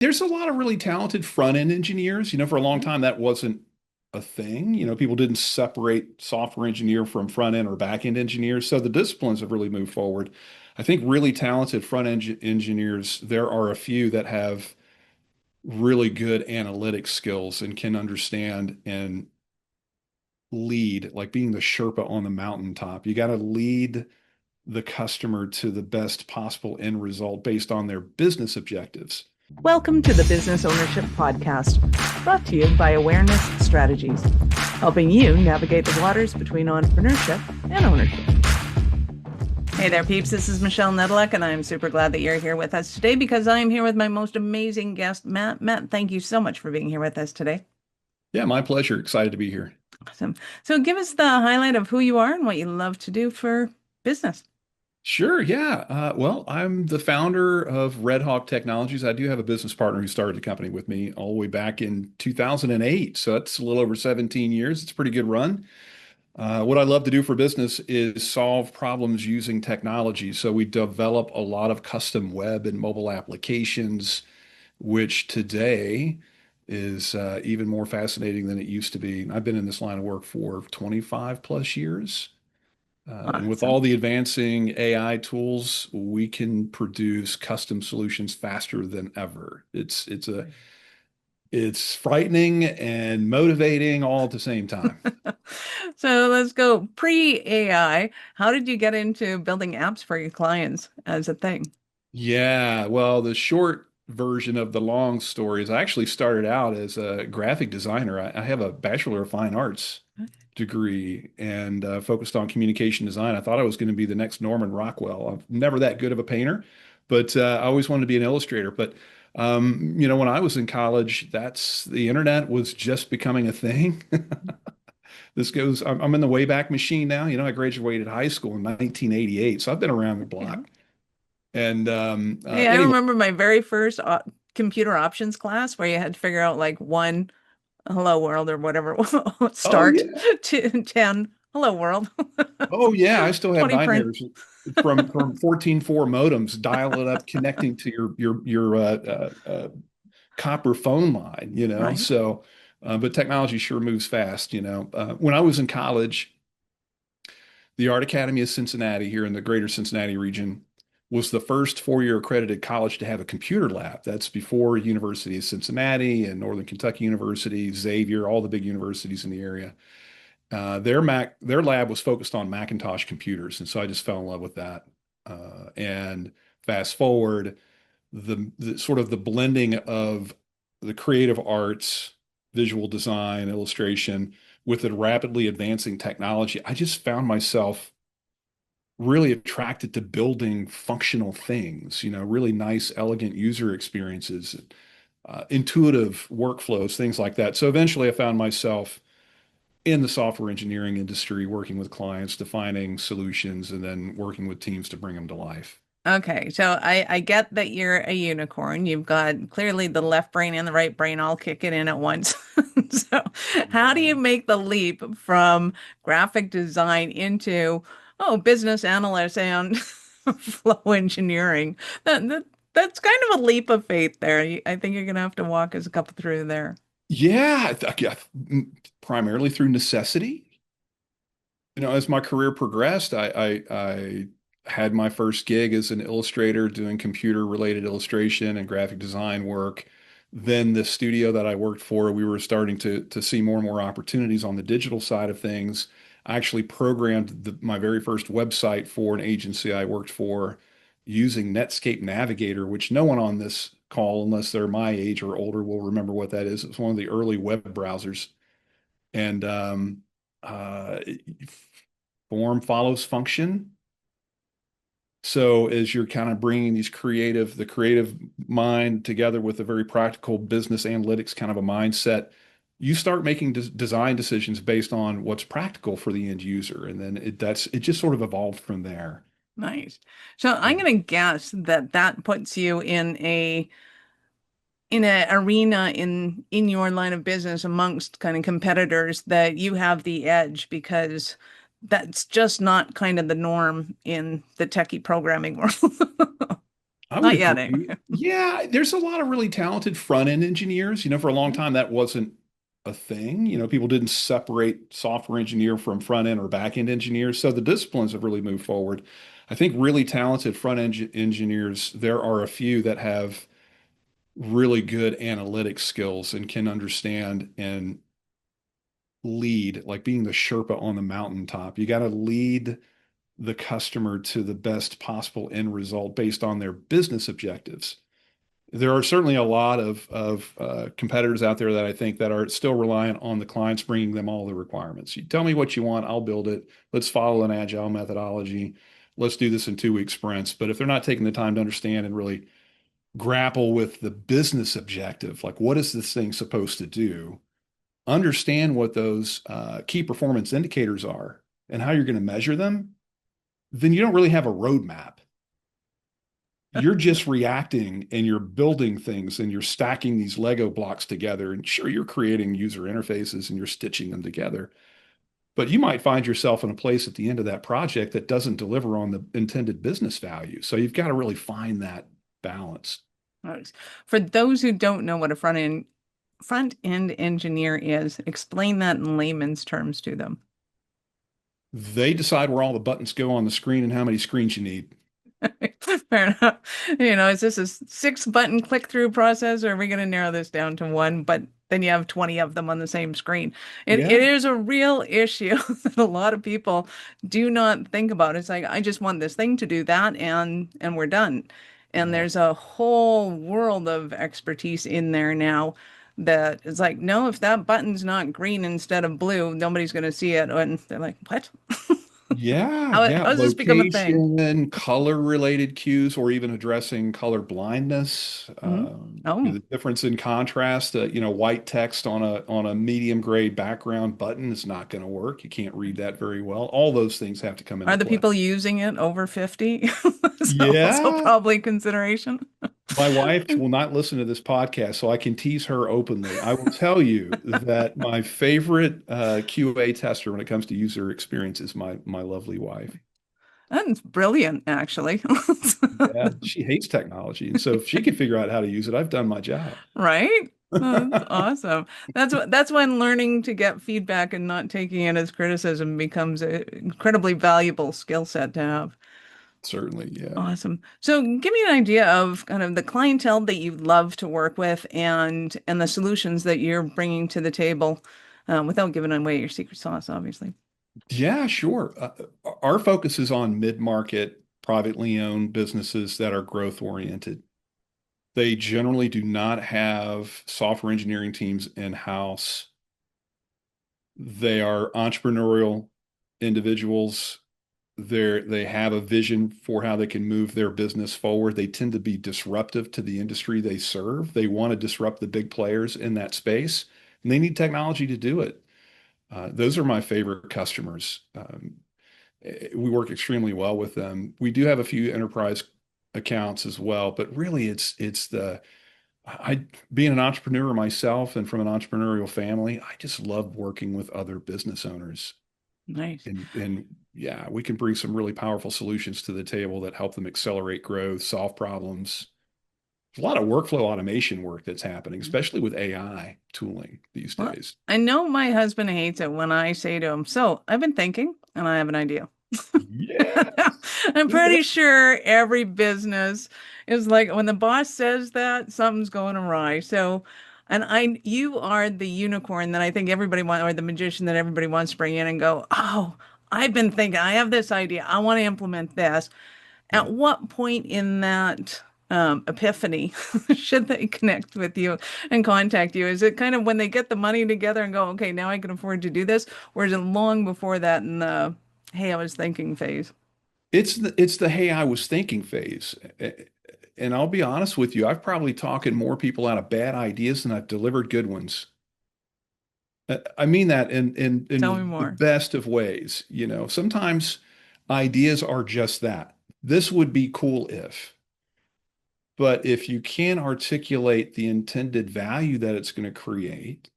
There's a lot of really talented front end engineers. For a long time that wasn't a thing. People didn't separate software engineer from front end or back end engineers. So the disciplines have really moved forward. I think really talented front end engineers, there are a few that have really good analytic skills and can understand and lead, like being the Sherpa on the mountaintop. You got to lead the customer to the best possible end result based on their business objectives. Welcome to the Business Ownership Podcast, brought to you by Awareness Strategies, helping you navigate the waters between entrepreneurship and ownership. Hey there, peeps. This is Michelle Nedelec, and I'm super glad that you're here with us today because I'm here with my most amazing guest, Matt. Matt, thank you so much for being here with us today. Yeah, my pleasure. Excited to be here. Awesome. So give us the highlight of who you are and what you love to do for business. Sure, yeah. Well, I'm the founder of Red Hawk Technologies. I do have a business partner who started the company with me all the way back in 2008. So that's a little over 17 years. It's a pretty good run. What I love to do for business is solve problems using technology. So we develop a lot of custom web and mobile applications, which today is even more fascinating than it used to be. I've been in this line of work for 25 plus years. And with Awesome. all the advancing AI tools, we can produce custom solutions faster than ever. It's frightening and motivating all at the same time. So let's go pre-AI. How did you get into building apps for your clients as a thing? Yeah, well, the short version of the long story is I actually started out as a graphic designer. I have a Bachelor of Fine Arts degree and focused on communication design. I thought I was going to be the next Norman Rockwell. I'm never that good of a painter, but I always wanted to be an illustrator. But when I was in college, the internet was just becoming a thing. I'm in the Wayback Machine now. I graduated high school in 1988, so I've been around the block. And Hey, I anyway, remember my very first computer options class where you had to figure out like one hello world or whatever oh start yeah, to 10 hello world. oh yeah, I still have 20 print. nightmares from 14.4 modems, dial it up, connecting to your copper phone line. Right. So, but technology sure moves fast. When I was in college, the Art Academy of Cincinnati here in the greater Cincinnati region was the first four-year accredited college to have a computer lab. That's before University of Cincinnati and Northern Kentucky University, Xavier, all the big universities in the area. Their lab was focused on Macintosh computers, and so I just fell in love with that. And fast forward, the sort of the blending of the creative arts, visual design, illustration with the rapidly advancing technology, I just found myself really attracted to building functional things, really nice, elegant user experiences, intuitive workflows, things like that. So eventually I found myself in the software engineering industry, working with clients, defining solutions, and then working with teams to bring them to life. Okay, so I get that you're a unicorn. You've got clearly the left brain and the right brain all kicking in at once. So, how do you make the leap from graphic design into, oh, business analyst and flow engineering? That's kind of a leap of faith there. I think you're gonna have to walk us a couple through there. Yeah, primarily through necessity. As my career progressed, I had my first gig as an illustrator doing computer-related illustration and graphic design work. Then the studio that I worked for, we were starting to see more and more opportunities on the digital side of things. I actually programmed my very first website for an agency I worked for using Netscape Navigator, which no one on this call, unless they're my age or older, will remember what that is. It's one of the early web browsers. And uh, form follows function. So as you're kind of bringing the creative mind together with a very practical business analytics kind of a mindset, you start making design decisions based on what's practical for the end user. And then it just sort of evolved from there. Nice. So I'm gonna guess that that puts you in a arena in your line of business amongst kind of competitors that you have the edge because that's just not kind of the norm in the techie programming world. I would Not yet, agree. anyway. Yeah, there's a lot of really talented front end engineers. For a long time that wasn't a thing. People didn't separate software engineer from front end or back end engineers. So the disciplines have really moved forward. I think really talented front end engineers, there are a few that have really good analytic skills and can understand and lead, like being the Sherpa on the mountaintop. You got to lead the customer to the best possible end result based on their business objectives. There are certainly a lot of competitors out there that I think that are still reliant on the clients bringing them all the requirements. You tell me what you want, I'll build it. Let's follow an agile methodology. Let's do this in 2 week sprints. But if they're not taking the time to understand and really grapple with the business objective, like what is this thing supposed to do? Understand what those key performance indicators are and how you're going to measure them, then you don't really have a roadmap. You're just reacting and you're building things and you're stacking these Lego blocks together. And sure, you're creating user interfaces and you're stitching them together. But you might find yourself in a place at the end of that project that doesn't deliver on the intended business value. So you've got to really find that balance. Nice. For those who don't know what a front end engineer is, explain that in layman's terms to them. They decide where all the buttons go on the screen and how many screens you need. Fair enough. Is this a 6 button click through process, or are we going to narrow this down to one? But then you have 20 of them on the same screen. It Yeah. is a real issue that a lot of people do not think about. It's like, I just want this thing to do that, and we're done. And Yeah. there's a whole world of expertise in there now that is like, no, if that button's not green instead of blue, nobody's going to see it. And they're like, what? Yeah, How, yeah. how does this become a thing? Location, color related cues, or even addressing color blindness. Mhm. Oh. The difference in contrast, white text on a medium gray background button is not going to work. You can't read that very well. All those things have to come Are into the play. people using it over 50? So also Yeah. probably consideration. My wife will not listen to this podcast, so I can tease her openly. I will tell you that my favorite QA tester when it comes to user experience is my lovely wife. That's brilliant, actually. Yeah, she hates technology, and so if she can figure out how to use it, I've done my job. Right? That's awesome. That's when learning to get feedback and not taking it as criticism becomes an incredibly valuable skill set to have. Certainly, yeah. Awesome. So give me an idea of kind of the clientele that you love to work with and the solutions that you're bringing to the table, without giving away your secret sauce, obviously. Yeah, sure. Our focus is on mid-market, privately owned businesses that are growth oriented. They generally do not have software engineering teams in-house. They are entrepreneurial individuals. They have a vision for how they can move their business forward. They tend to be disruptive to the industry they serve. They want to disrupt the big players in that space, and they need technology to do it. Those are my favorite customers. We work extremely well with them. We do have a few enterprise accounts as well, but really it's the I being an entrepreneur myself and from an entrepreneurial family, I just love working with other business owners. Nice. And yeah, we can bring some really powerful solutions to the table that help them accelerate growth, solve problems. There's a lot of workflow automation work that's happening, especially with AI tooling these Well, days. I know my husband hates it when I say to him, so I've been thinking and I have an idea. Yes. I'm pretty sure every business is like when the boss says that, something's going awry. So, you are the unicorn that I think everybody wants, or the magician that everybody wants to bring in and go, oh, I've been thinking, I have this idea, I want to implement this. Yeah. At what point in that epiphany should they connect with you and contact you? Is it kind of when they get the money together and go, okay, now I can afford to do this? Or is it long before that in the, hey, I was thinking phase? It's the hey, I was thinking phase. And I'll be honest with you, I've probably talked more people out of bad ideas than I've delivered good ones. I mean that Tell me in the more. best of ways. Sometimes ideas are just that. This would be cool if, but if you can articulate the intended value that it's going to create,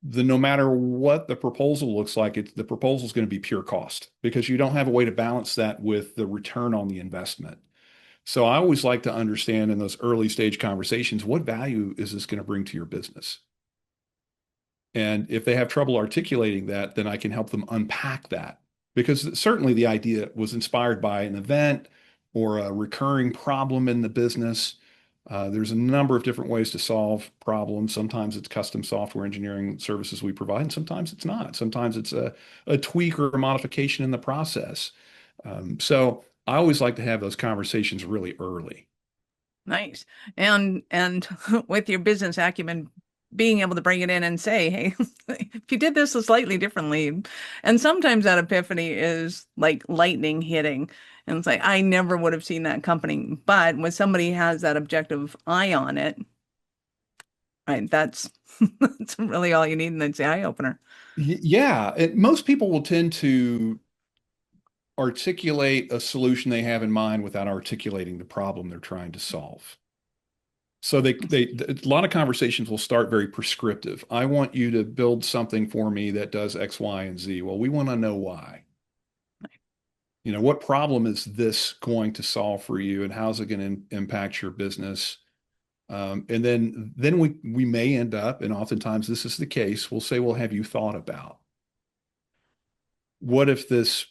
then no matter what the proposal looks like, the proposal is going to be pure cost because you don't have a way to balance that with the return on the investment. So I always like to understand in those early stage conversations, what value is this going to bring to your business? And if they have trouble articulating that, then I can help them unpack that. Because certainly the idea was inspired by an event or a recurring problem in the business. There's a number of different ways to solve problems. Sometimes it's custom software engineering services we provide, and sometimes it's not. Sometimes it's a tweak or a modification in the process. So I always like to have those conversations really early. Nice. And with your business acumen, being able to bring it in and say, hey, if you did this slightly differently. And sometimes that epiphany is like lightning hitting. And it's like, I never would have seen that company. But when somebody has that objective eye on it, right, that's really all you need, and it's the eye opener. Yeah, most people will tend to articulate a solution they have in mind without articulating the problem they're trying to solve. So a lot of conversations will start very prescriptive. I want you to build something for me that does X, Y, and Z. Well, we want to know why. You know, what problem is this going to solve for you, and how's it going to impact your business? And then we may end up, and oftentimes this is the case, we'll say, well, have you thought about what if this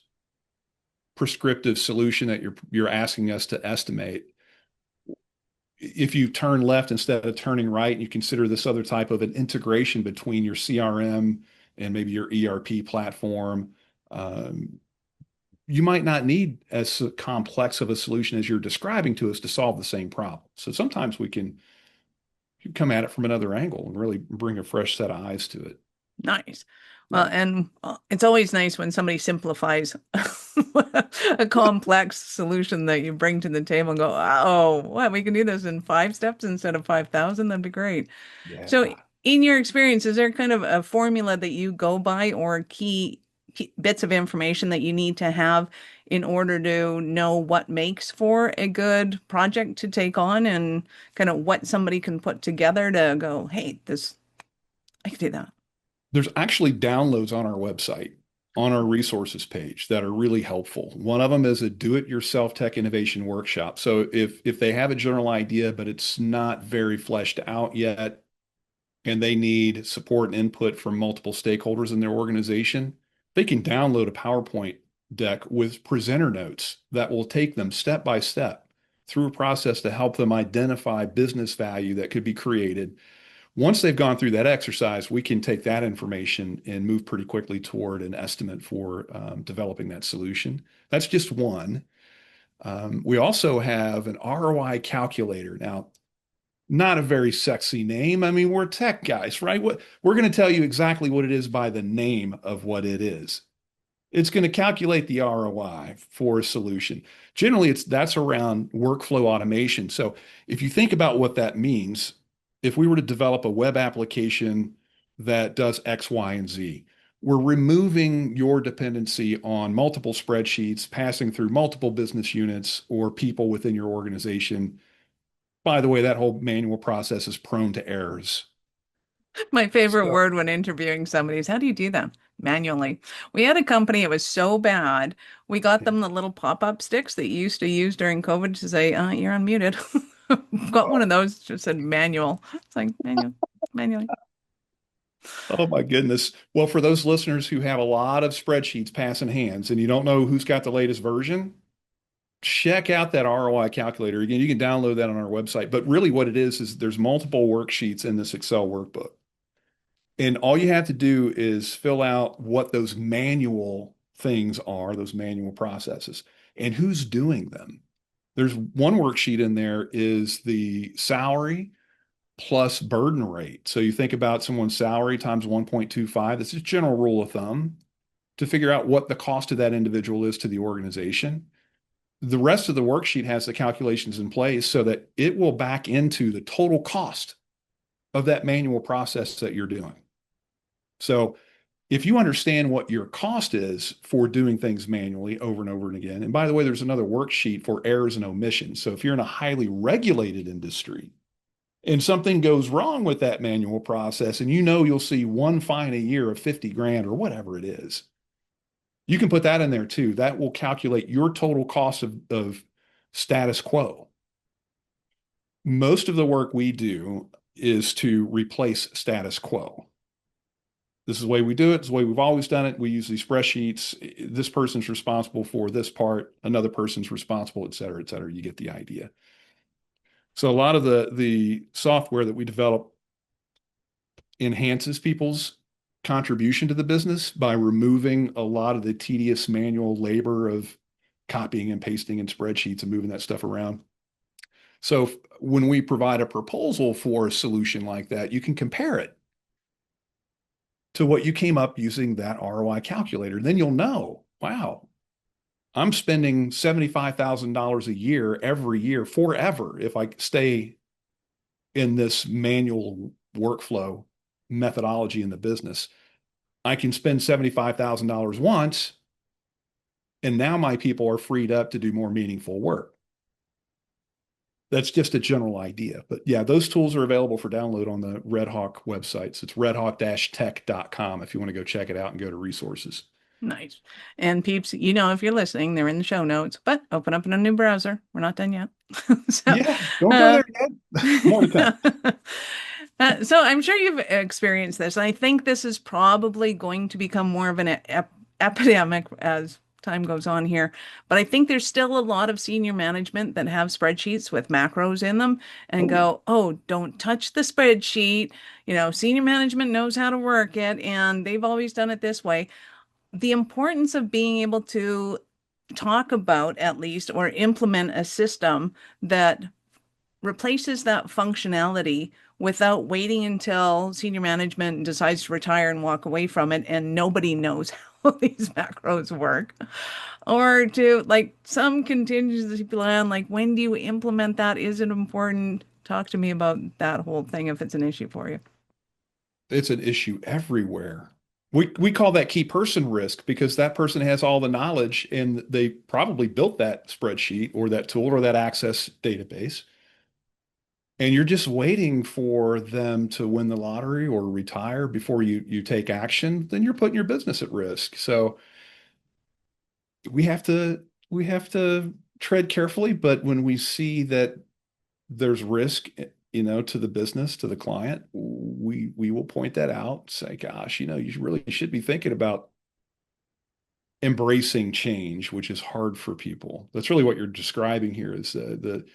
prescriptive solution that you're asking us to estimate, if you turn left instead of turning right, and you consider this other type of an integration between your CRM and maybe your ERP platform, um, you might not need as complex of a solution as you're describing to us to solve the same problem. So sometimes we can come at it from another angle and really bring a fresh set of eyes to it. Nice. Well, Yeah. and it's always nice when somebody simplifies a complex solution that you bring to the table and go, oh, what, we can do this in 5 steps instead of 5,000. That'd be great. Yeah. So, in your experience, is there kind of a formula that you go by or key bits of information that you need to have in order to know what makes for a good project to take on and kind of what somebody can put together to go, hey, this, I can do that. There's actually downloads on our website, on our resources page that are really helpful. One of them is a do-it-yourself tech innovation workshop. So if they have a general idea, but it's not very fleshed out yet, and they need support and input from multiple stakeholders in their organization, they can download a PowerPoint deck with presenter notes that will take them step by step through a process to help them identify business value that could be created. Once they've gone through that exercise, we can take that information and move pretty quickly toward an estimate for developing that solution. That's just one. We also have an ROI calculator. Now, not a very sexy name. I mean, we're tech guys, right? We're going to tell you exactly what it is by the name of what it is. It's going to calculate the ROI for a solution. Generally, that's around workflow automation. So if you think about what that means, if we were to develop a web application that does X, Y, and Z, we're removing your dependency on multiple spreadsheets, passing through multiple business units or people within your organization. By the way, that whole manual process is prone to errors. My favorite So, word when interviewing somebody is how do you do that? Manually. We had a company, it was so bad. We got them the little pop-up sticks that you used to use during COVID to say, you're unmuted. Got one of those, just said manual. It's like manual, manually. oh my goodness. Well, for those listeners who have a lot of spreadsheets passing hands and you don't know who's got the latest version, check out that ROI calculator. Again, you can download that on our website. But really, what it is there's multiple worksheets in this Excel workbook. And all you have to do is fill out what those manual things are, those manual processes, and who's doing them. There's one worksheet in there is the salary plus burden rate. So you think about someone's salary times 1.25. That's a general rule of thumb to figure out what the cost of that individual is to the organization. The rest of the worksheet has the calculations in place so that it will back into the total cost of that manual process that you're doing. So if you understand what your cost is for doing things manually over and over and again, and by the way, there's another worksheet for errors and omissions. So if you're in a highly regulated industry and something goes wrong with that manual process, and you know you'll see one fine a year of 50 grand or whatever it is, you can put that in there too. That will calculate your total cost of status quo. Most of the work we do is to replace status quo. This is the way we do it. It's the way we've always done it. We use these spreadsheets. This person's responsible for this part. Another person's responsible, et cetera, et cetera. You get the idea. So a lot of the software that we develop enhances people's contribution to the business by removing a lot of the tedious manual labor of copying and pasting in spreadsheets and moving that stuff around. So when we provide a proposal for a solution like that, you can compare it to what you came up using that ROI calculator. Then you'll know, wow, I'm spending $75,000 a year every year forever if I stay in this manual workflow methodology in the business. I can spend $75,000 once, and now my people are freed up to do more meaningful work. That's just a general idea. But yeah, those tools are available for download on the Red Hawk websites. It's redhawk-tech.com if you want to go check it out and go to resources. Nice. And peeps, you know, if you're listening, they're in the show notes, but open up in a new browser. We're not done yet. So, Yeah, don't go uh, there yet. More to come. so I'm sure you've experienced this. And I think this is probably going to become more of an epidemic as time goes on here. But I think there's still a lot of senior management that have spreadsheets with macros in them and Oh, go, oh, don't touch the spreadsheet. You know, senior management knows how to work it, and they've always done it this way. The importance of being able to talk about at least or implement a system that replaces that functionality without waiting until senior management decides to retire and walk away from it and nobody knows how these macros work. Or to like some contingency plan, like when do you implement that? Is it important? Talk to me about that whole thing if it's an issue for you. it's an issue everywhere. We call that key person risk because that person has all the knowledge and they probably built that spreadsheet or that tool or that access database. And you're just waiting for them to win the lottery or retire before you take action, then you're putting your business at risk. So we have to tread carefully, but when we see that there's risk, to the business, to the client, we will point that out, say, gosh, you really should be thinking about embracing change, which is hard for people. That's really what you're describing here is the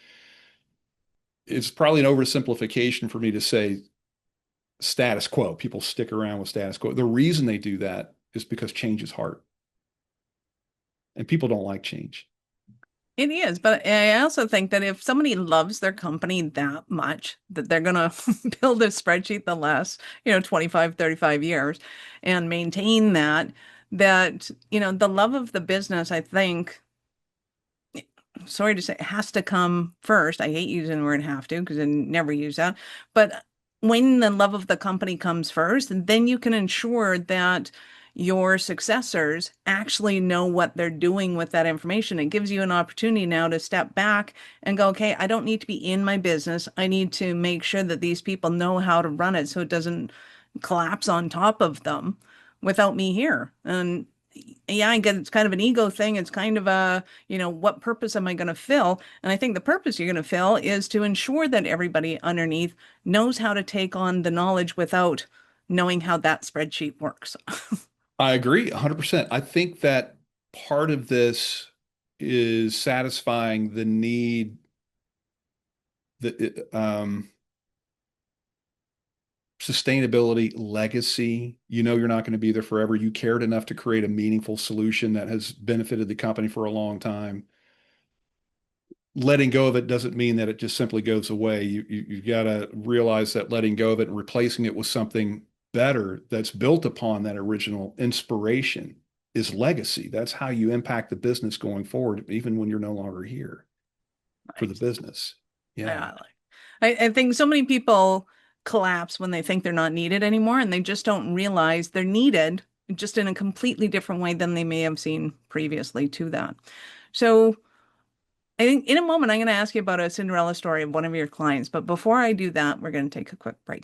it's probably an oversimplification for me to say status quo. People stick around with status quo. The reason they do that is because change is hard and people don't like change. It is, but I also think that if somebody loves their company that much that they're going to build a spreadsheet that lasts, 25, 35 years and maintain that, the love of the business, I think, sorry to say, has to come first. I hate using the word have to because I never use that. But when the love of the company comes first, then you can ensure that your successors actually know what they're doing with that information. It gives you an opportunity now to step back and go, okay, I don't need to be in my business. I need to make sure that these people know how to run it so it doesn't collapse on top of them without me here. And yeah, I get it's kind of an ego thing. It's kind of a, what purpose am I going to fill? And I think the purpose you're going to fill is to ensure that everybody underneath knows how to take on the knowledge without knowing how that spreadsheet works. I agree 100%. I think that part of this is satisfying the need that sustainability, legacy. You're not going to be there forever. You cared enough to create a meaningful solution that has benefited the company for a long time. Letting go of it doesn't mean that it just simply goes away. You got to realize that letting go of it and replacing it with something better that's built upon that original inspiration is legacy. That's how you impact the business going forward, even when you're no longer here for the Nice. business. Yeah. Yeah, I think so many people collapse when they think they're not needed anymore, and they just don't realize they're needed just in a completely different way than they may have seen previously to that. So I think in a moment, I'm going to ask you about a Cinderella story of one of your clients. But before I do that, we're going to take a quick break.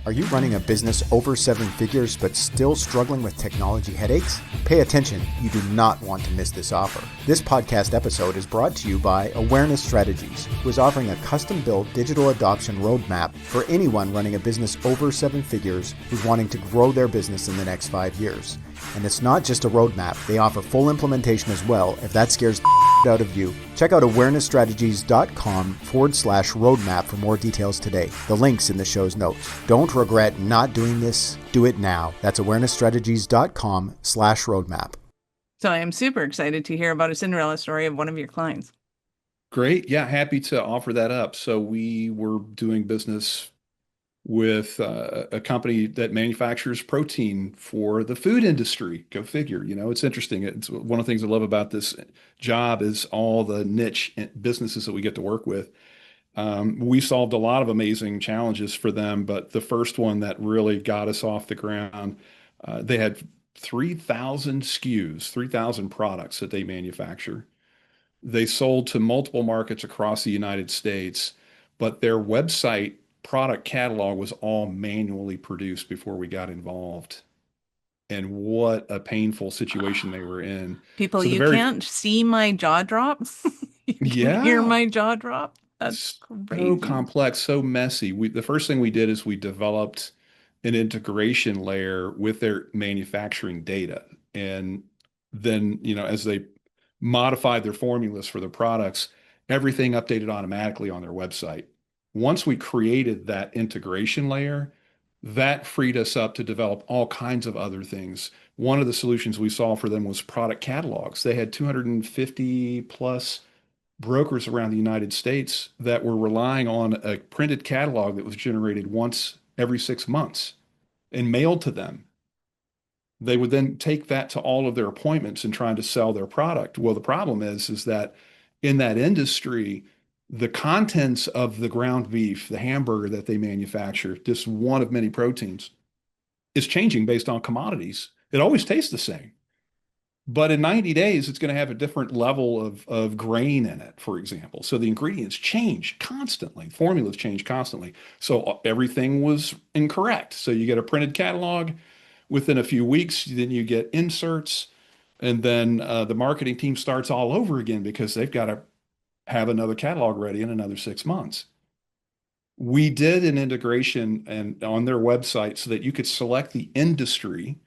Are you running a business over 7 figures but still struggling with technology headaches? Pay attention, you do not want to miss this offer. This podcast episode is brought to you by Awareness Strategies, who is offering a custom-built digital adoption roadmap for anyone running a business over 7 figures who's wanting to grow their business in the next 5 years. And it's not just a roadmap, they offer full implementation as well if that scares the out of you. Check out awarenessstrategies.com/roadmap for more details today. The link's in the show's notes. Don't regret not doing this. Do it now. That's awarenessstrategies.com/roadmap. So I am super excited to hear about a Cinderella story of one of your clients. Great. Yeah, happy to offer that up. So we were doing business with a company that manufactures protein for the food industry. Go figure. It's interesting. It's one of the things I love about this job is all the niche businesses that we get to work with. We solved a lot of amazing challenges for them, but the first one that really got us off the ground, they had 3,000 SKUs, 3,000 products that they manufacture. They sold to multiple markets across the United States, but their website product catalog was all manually produced before we got involved. And what a painful situation they were in. People, So the you very, can't see my jaw drop. You can hear yeah, my jaw drop. That's so crazy. complex, so messy. The first thing we did is we developed an integration layer with their manufacturing data. And then, as they modified their formulas for their products, everything updated automatically on their website. Once we created that integration layer, that freed us up to develop all kinds of other things. One of the solutions we saw for them was product catalogs. They had 250 plus brokers around the United States that were relying on a printed catalog that was generated once every 6 months and mailed to them. They would then take that to all of their appointments and trying to sell their product. Well, the problem is that in that industry, the contents of the ground beef, the hamburger that they manufacture, just one of many proteins, is changing based on commodities. It always tastes the same. But in 90 days, it's going to have a different level of grain in it, for example. So the ingredients change constantly. Formulas change constantly. So everything was incorrect. So you get a printed catalog. Within a few weeks, then you get inserts. And then the marketing team starts all over again because they've got to have another catalog ready in another 6 months. We did an integration and on their website so that you could select the industry.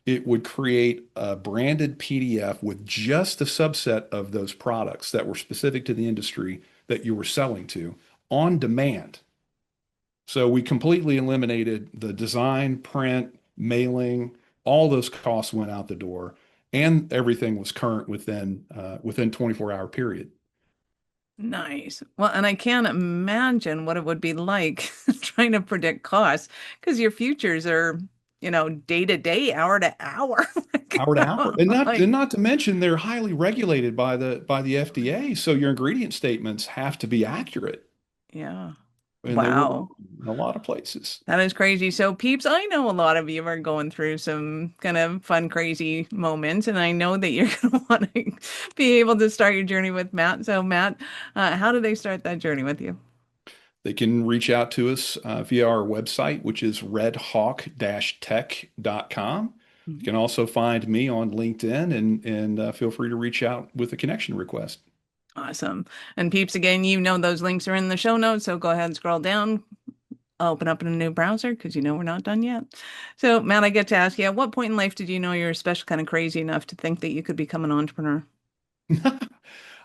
It would create a branded PDF with just a subset of those products that were specific to the industry that you were selling to on demand. So we completely eliminated the design, print, mailing, all those costs went out the door, and everything was current within 24-hour period. Nice. Well, and I can't imagine what it would be like trying to predict costs because your futures are, day to day, hour to hour. Hour to hour. And not Like, and not to mention they're highly regulated by the FDA. So your ingredient statements have to be accurate. yeah. And they were wrong Wow. in a lot of places. That is crazy. So, peeps, I know a lot of you are going through some kind of fun, crazy moments, and I know that you're going to want to be able to start your journey with Matt. So, Matt, how do they start that journey with you? They can reach out to us via our website, which is redhawk-tech.com. You Mhm. can also find me on LinkedIn and feel free to reach out with a connection request. Awesome. And peeps, again, you know those links are in the show notes, so go ahead and scroll down, open up in a new browser because we're not done yet. So, Matt, I get to ask you, at what point in life did you know you're special kind of crazy enough to think that you could become an entrepreneur?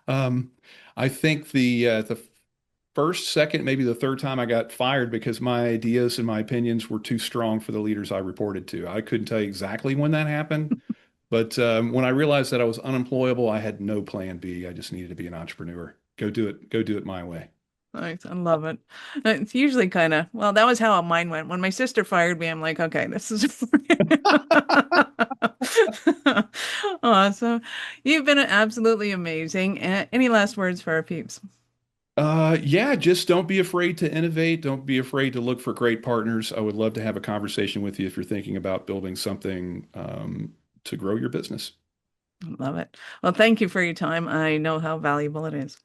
Um, I think the first, second, maybe the third time I got fired because my ideas and my opinions were too strong for the leaders I reported to. I couldn't tell you exactly when that happened, but when I realized that I was unemployable, I had no plan B. I just needed to be an entrepreneur. Go do it my way. Nice. I love it. It's usually kind of, well, that was how mine went. When my sister fired me, I'm like, okay, this is awesome. You've been absolutely amazing. Any last words for our peeps? Yeah, just don't be afraid to innovate. Don't be afraid to look for great partners. I would love to have a conversation with you if you're thinking about building something to grow your business. Love it. Well, thank you for your time. I know how valuable it is.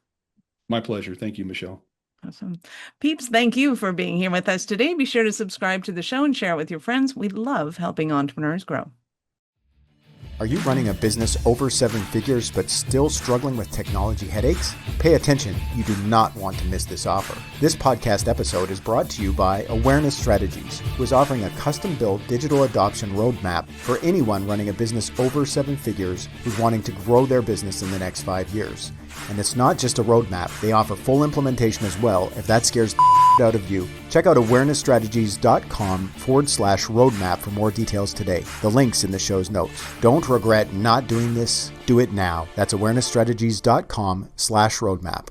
My pleasure. Thank you, Michelle. Awesome. Peeps, thank you for being here with us today. Be sure to subscribe to the show and share it with your friends. We love helping entrepreneurs grow. Are you running a business over 7 figures but still struggling with technology headaches? Pay attention, you do not want to miss this offer. This podcast episode is brought to you by Awareness Strategies, who is offering a custom-built digital adoption roadmap for anyone running a business over 7 figures who's wanting to grow their business in the next 5 years. And it's not just a roadmap, they offer full implementation as well if that scares the out of you. Check out awarenessstrategies.com/roadmap for more details today. The link's in the show's notes. Don't regret not doing this. Do it now. That's awarenessstrategies.com/roadmap.